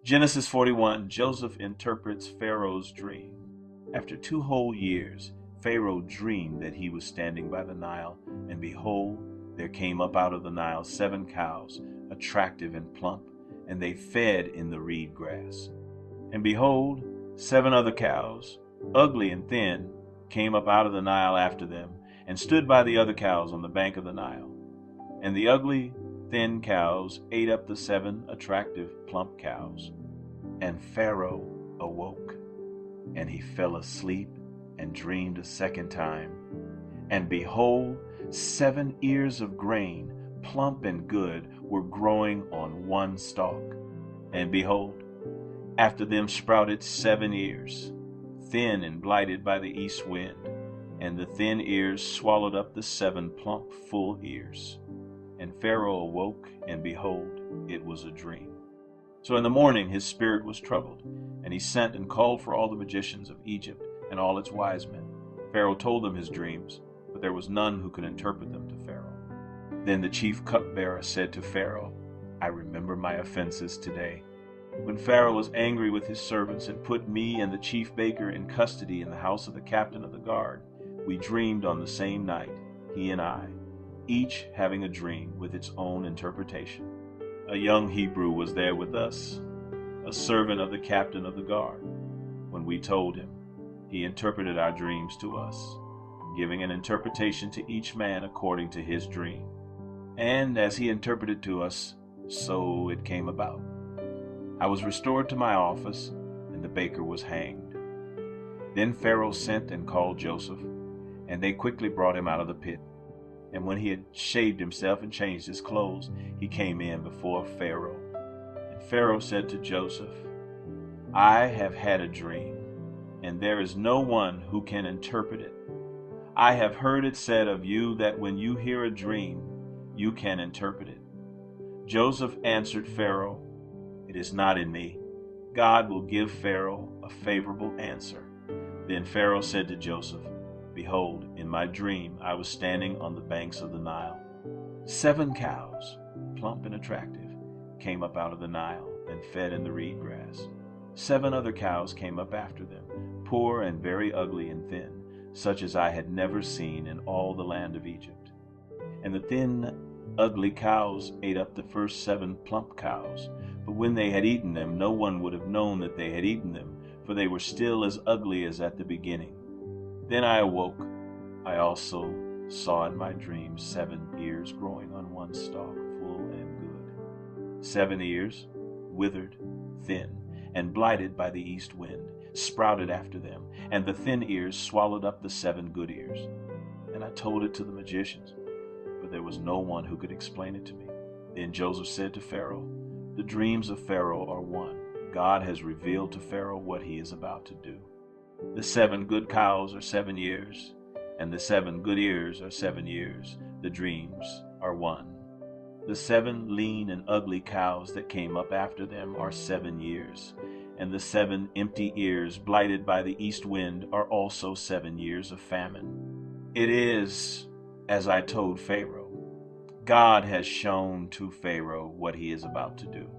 Genesis 41, Joseph interprets Pharaoh's dream. After 2 whole years, Pharaoh dreamed that he was standing by the Nile, and behold, there came up out of the Nile 7 cows, attractive and plump, and they fed in the reed grass. And behold, 7 other cows, ugly and thin, came up out of the Nile after them, and stood by the other cows on the bank of the Nile. And the ugly, thin cows ate up the 7 attractive, plump cows. And Pharaoh awoke, and he fell asleep and dreamed a second time. And behold, 7 ears of grain, plump and good, were growing on one stalk. And behold, after them sprouted 7 ears, thin and blighted by the east wind, and the thin ears swallowed up the 7 plump, full ears. And Pharaoh awoke, and behold, it was a dream. So in the morning his spirit was troubled, and he sent and called for all the magicians of Egypt and all its wise men. Pharaoh told them his dreams, but there was none who could interpret them to Pharaoh. Then the chief cupbearer said to Pharaoh, I remember my offenses today. When Pharaoh was angry with his servants and put me and the chief baker in custody in the house of the captain of the guard, we dreamed on the same night, he and I, each having a dream with its own interpretation. A young Hebrew was there with us, a servant of the captain of the guard. When we told him, he interpreted our dreams to us, giving an interpretation to each man according to his dream. And as he interpreted to us, so it came about. I was restored to my office, and the baker was hanged. Then Pharaoh sent and called Joseph, and they quickly brought him out of the pit. And when he had shaved himself and changed his clothes, he came in before Pharaoh. And Pharaoh said to Joseph, I have had a dream, and there is no one who can interpret it. I have heard it said of you that when you hear a dream, you can interpret it. Joseph answered Pharaoh, It is not in me. God will give Pharaoh a favorable answer. Then Pharaoh said to Joseph, Behold, in my dream I was standing on the banks of the Nile. 7 cows, plump and attractive, came up out of the Nile and fed in the reed grass. 7 other cows came up after them, poor and very ugly and thin, such as I had never seen in all the land of Egypt. And the thin, ugly cows ate up the first 7 plump cows, but when they had eaten them, no one would have known that they had eaten them, for they were still as ugly as at the beginning. Then I awoke. I also saw in my dream 7 ears growing on one stalk, full and good. 7 ears, withered, thin, and blighted by the east wind, sprouted after them, and the thin ears swallowed up the 7 good ears. And I told it to the magicians, but there was no one who could explain it to me. Then Joseph said to Pharaoh, The dreams of Pharaoh are one. God has revealed to Pharaoh what he is about to do. The 7 good cows are 7 years, and the 7 good ears are 7 years. The dreams are one. The 7 lean and ugly cows that came up after them are 7 years, and the 7 empty ears blighted by the east wind are also 7 years of famine. It is as I told Pharaoh. God has shown to Pharaoh what he is about to do.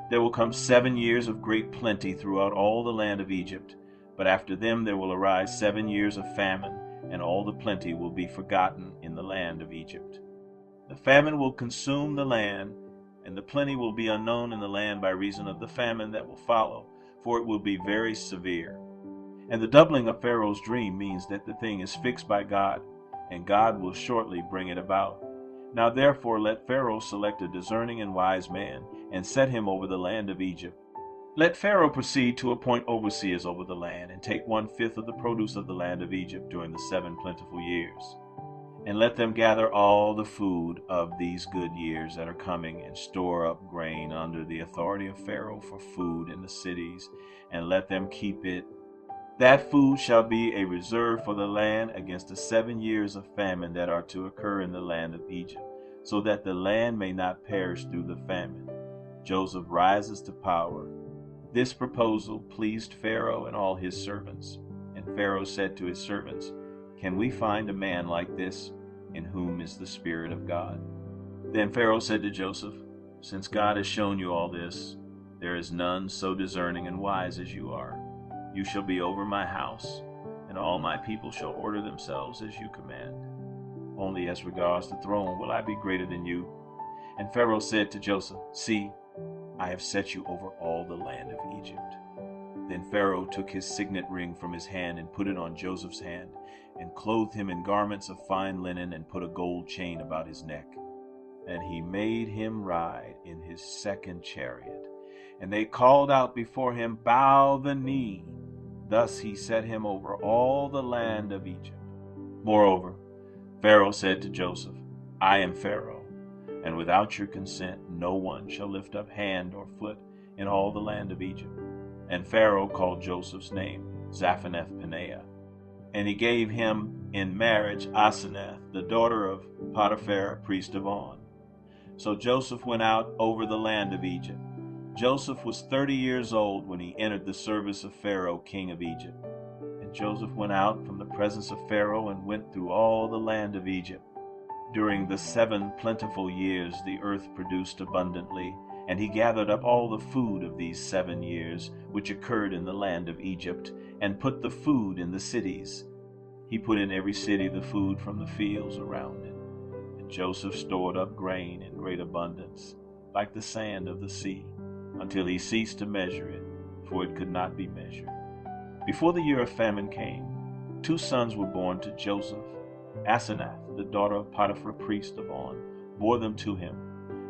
There will come 7 years of great plenty throughout all the land of Egypt, but after them there will arise 7 years of famine, and all the plenty will be forgotten in the land of Egypt. The famine will consume the land, and the plenty will be unknown in the land by reason of the famine that will follow, for it will be very severe. And the doubling of Pharaoh's dream means that the thing is fixed by God, and God will shortly bring it about. Now therefore let Pharaoh select a discerning and wise man, and set him over the land of Egypt. Let Pharaoh proceed to appoint overseers over the land, and take 1/5 of the produce of the land of Egypt during the 7 plentiful years. And let them gather all the food of these good years that are coming, and store up grain under the authority of Pharaoh for food in the cities, and let them keep it. That food shall be a reserve for the land against the 7 years of famine that are to occur in the land of Egypt, so that the land may not perish through the famine. Joseph rises to power. This proposal pleased Pharaoh and all his servants. And Pharaoh said to his servants, Can we find a man like this, in whom is the Spirit of God? Then Pharaoh said to Joseph, Since God has shown you all this, There is none so discerning and wise as you are. You shall be over my house, and all my people shall order themselves as you command. Only as regards the throne will I be greater than you." And Pharaoh said to Joseph, "See, I have set you over all the land of Egypt." Then Pharaoh took his signet ring from his hand and put it on Joseph's hand, and clothed him in garments of fine linen, and put a gold chain about his neck. And he made him ride in his second chariot. And they called out before him, "Bow the knee." Thus he set him over all the land of Egypt. Moreover, Pharaoh said to Joseph, "I am Pharaoh, and without your consent no one shall lift up hand or foot in all the land of Egypt." And Pharaoh called Joseph's name Zaphenath-Paneah. And he gave him in marriage Asenath, the daughter of Potiphar, priest of On. So Joseph went out over the land of Egypt. Joseph was 30 years old when he entered the service of Pharaoh, king of Egypt. And Joseph went out from the presence of Pharaoh and went through all the land of Egypt. During the 7 plentiful years the earth produced abundantly, and he gathered up all the food of these 7 years, which occurred in the land of Egypt, and put the food in the cities. He put in every city the food from the fields around it. And Joseph stored up grain in great abundance, like the sand of the sea, until he ceased to measure it, for it could not be measured. Before the year of famine came, 2 sons were born to Joseph. Asenath, the daughter of Potiphar, priest of On, bore them to him.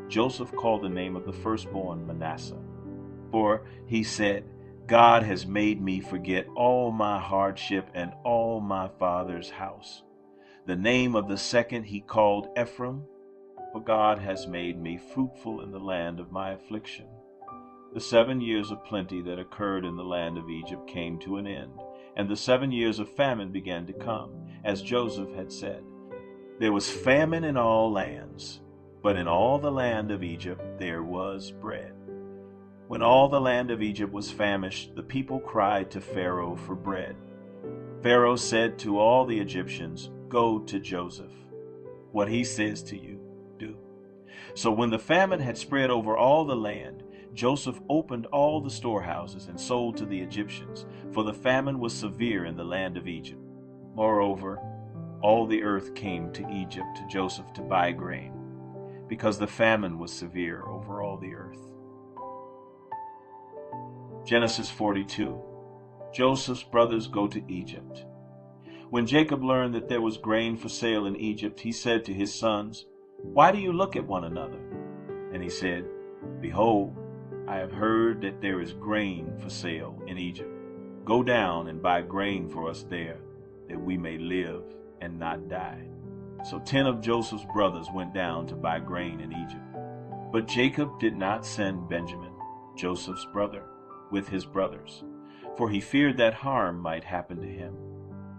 Joseph called the name of the firstborn Manasseh, for he said, "God has made me forget all my hardship and all my father's house." The name of the second he called Ephraim, for God has made me fruitful in the land of my affliction. The 7 years of plenty that occurred in the land of Egypt came to an end, and the 7 years of famine began to come, as Joseph had said. There was famine in all lands, but in all the land of Egypt there was bread. When all the land of Egypt was famished, the people cried to Pharaoh for bread. Pharaoh said to all the Egyptians, "Go to Joseph. What he says to you, do." So when the famine had spread over all the land, Joseph opened all the storehouses and sold to the Egyptians, for the famine was severe in the land of Egypt. Moreover, all the earth came to Egypt to Joseph to buy grain, because the famine was severe over all the earth. Genesis 42. Joseph's brothers go to Egypt. When Jacob learned that there was grain for sale in Egypt, he said to his sons, "Why do you look at one another?" And he said, "Behold, I have heard that there is grain for sale in Egypt. Go down and buy grain for us there, that we may live and not die." So 10 of Joseph's brothers went down to buy grain in Egypt. But Jacob did not send Benjamin, Joseph's brother, with his brothers, for he feared that harm might happen to him.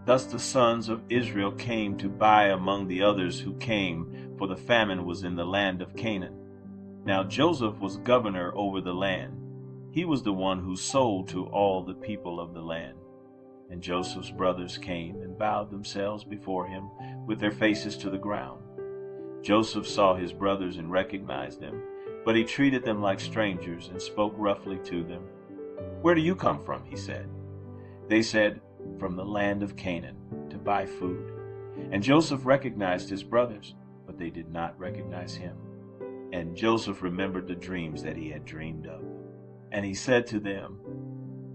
Thus the sons of Israel came to buy among the others who came, for the famine was in the land of Canaan. Now Joseph was governor over the land. He was the one who sold to all the people of the land. And Joseph's brothers came and bowed themselves before him with their faces to the ground. Joseph saw his brothers and recognized them, but he treated them like strangers and spoke roughly to them. "Where do you come from?" he said. They said, "From the land of Canaan, to buy food." And Joseph recognized his brothers, but they did not recognize him. And Joseph remembered the dreams that he had dreamed of. And he said to them,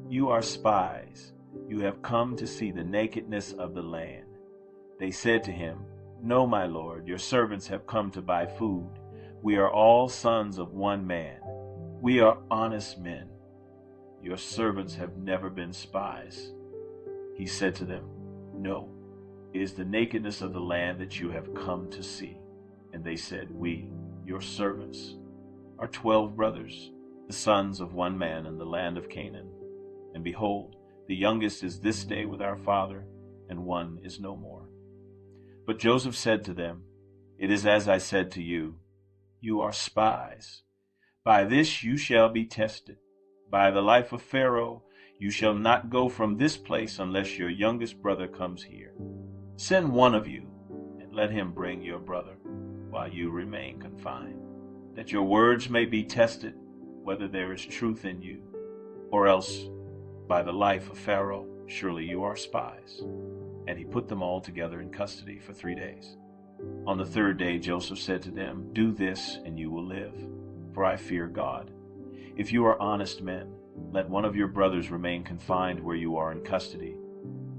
"You are spies. You have come to see the nakedness of the land." They said to him, "No, my lord, your servants have come to buy food. We are all sons of one man. We are honest men. Your servants have never been spies." He said to them, "No, it is the nakedness of the land that you have come to see." And they said, "We, your servants, are 12 brothers, the sons of one man in the land of Canaan. And behold, the youngest is this day with our father, and one is no more." But Joseph said to them, "It is as I said to you, you are spies. By this you shall be tested. By the life of Pharaoh, you shall not go from this place unless your youngest brother comes here. Send one of you, and let him bring your brother, while you remain confined, that your words may be tested, whether there is truth in you, or else by the life of Pharaoh, surely you are spies." And he put them all together in custody for 3 days. On the third day Joseph said to them, "Do this, and you will live, for I fear God. If you are honest men, let one of your brothers remain confined where you are in custody,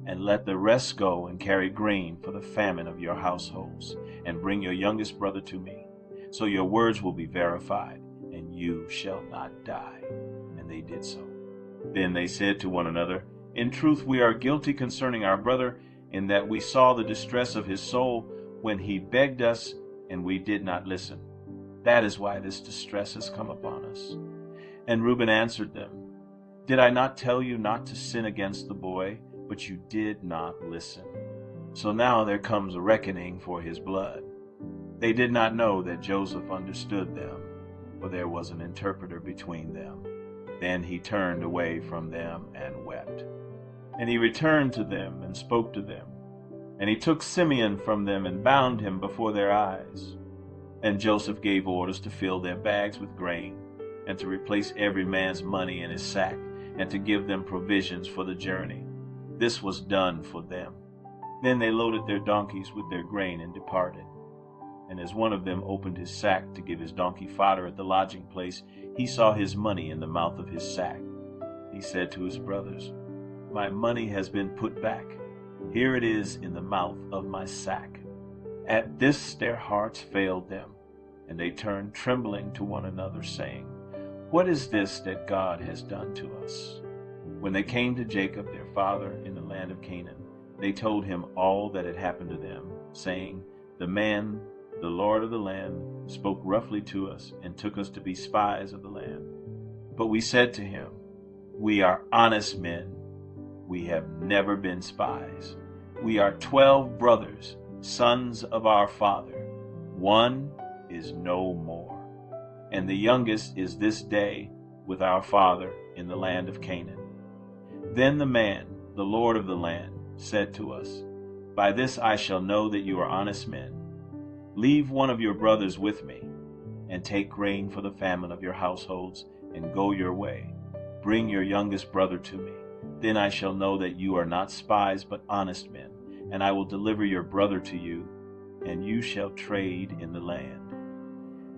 and let the rest go and carry grain for the famine of your households, and bring your youngest brother to me. So your words will be verified, and you shall not die." And they did so. Then they said to one another, "In truth we are guilty concerning our brother, in that we saw the distress of his soul when he begged us, and we did not listen. That is why this distress has come upon us." And Reuben answered them, "Did I not tell you not to sin against the boy? But you did not listen. So now there comes a reckoning for his blood." They did not know that Joseph understood them, for there was an interpreter between them. Then he turned away from them and wept. And he returned to them and spoke to them. And he took Simeon from them and bound him before their eyes. And Joseph gave orders to fill their bags with grain, and to replace every man's money in his sack, and to give them provisions for the journey. This was done for them. Then they loaded their donkeys with their grain and departed. And as one of them opened his sack to give his donkey fodder at the lodging place, he saw his money in the mouth of his sack. He said to his brothers, "My money has been put back. Here it is in the mouth of my sack." At this their hearts failed them, and they turned trembling to one another, saying, "What is this that God has done to us?" When they came to Jacob their father in the land of Canaan, they told him all that had happened to them, saying, "The man, the Lord of the land, spoke roughly to us and took us to be spies of the land. But we said to him, 'We are honest men. We have never been spies. We are 12 brothers, sons of our father. One is no more, and the youngest is this day with our father in the land of Canaan.' Then the man, the Lord of the land, said to us, 'By this I shall know that you are honest men. Leave one of your brothers with me, and take grain for the famine of your households, and go your way. Bring your youngest brother to me. Then I shall know that you are not spies, but honest men, and I will deliver your brother to you, and you shall trade in the land.'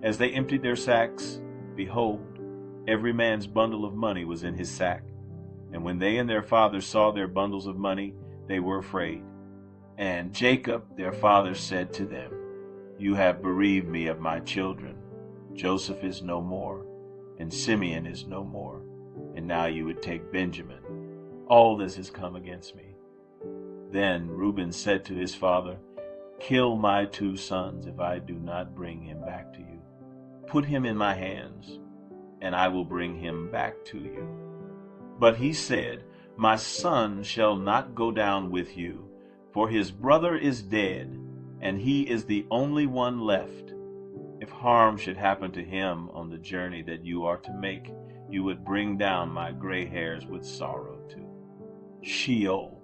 As they emptied their sacks, behold, every man's bundle of money was in his sack. And when they and their father saw their bundles of money, they were afraid. And Jacob their father said to them, 'You have bereaved me of my children. Joseph is no more, and Simeon is no more, and now you would take Benjamin. All this has come against me.' Then Reuben said to his father, 'Kill my 2 sons if I do not bring him back to you. Put him in my hands, and I will bring him back to you.' But he said, 'My son shall not go down with you, for his brother is dead, and he is the only one left. If harm should happen to him on the journey that you are to make, you would bring down my gray hairs with sorrow to Sheol.'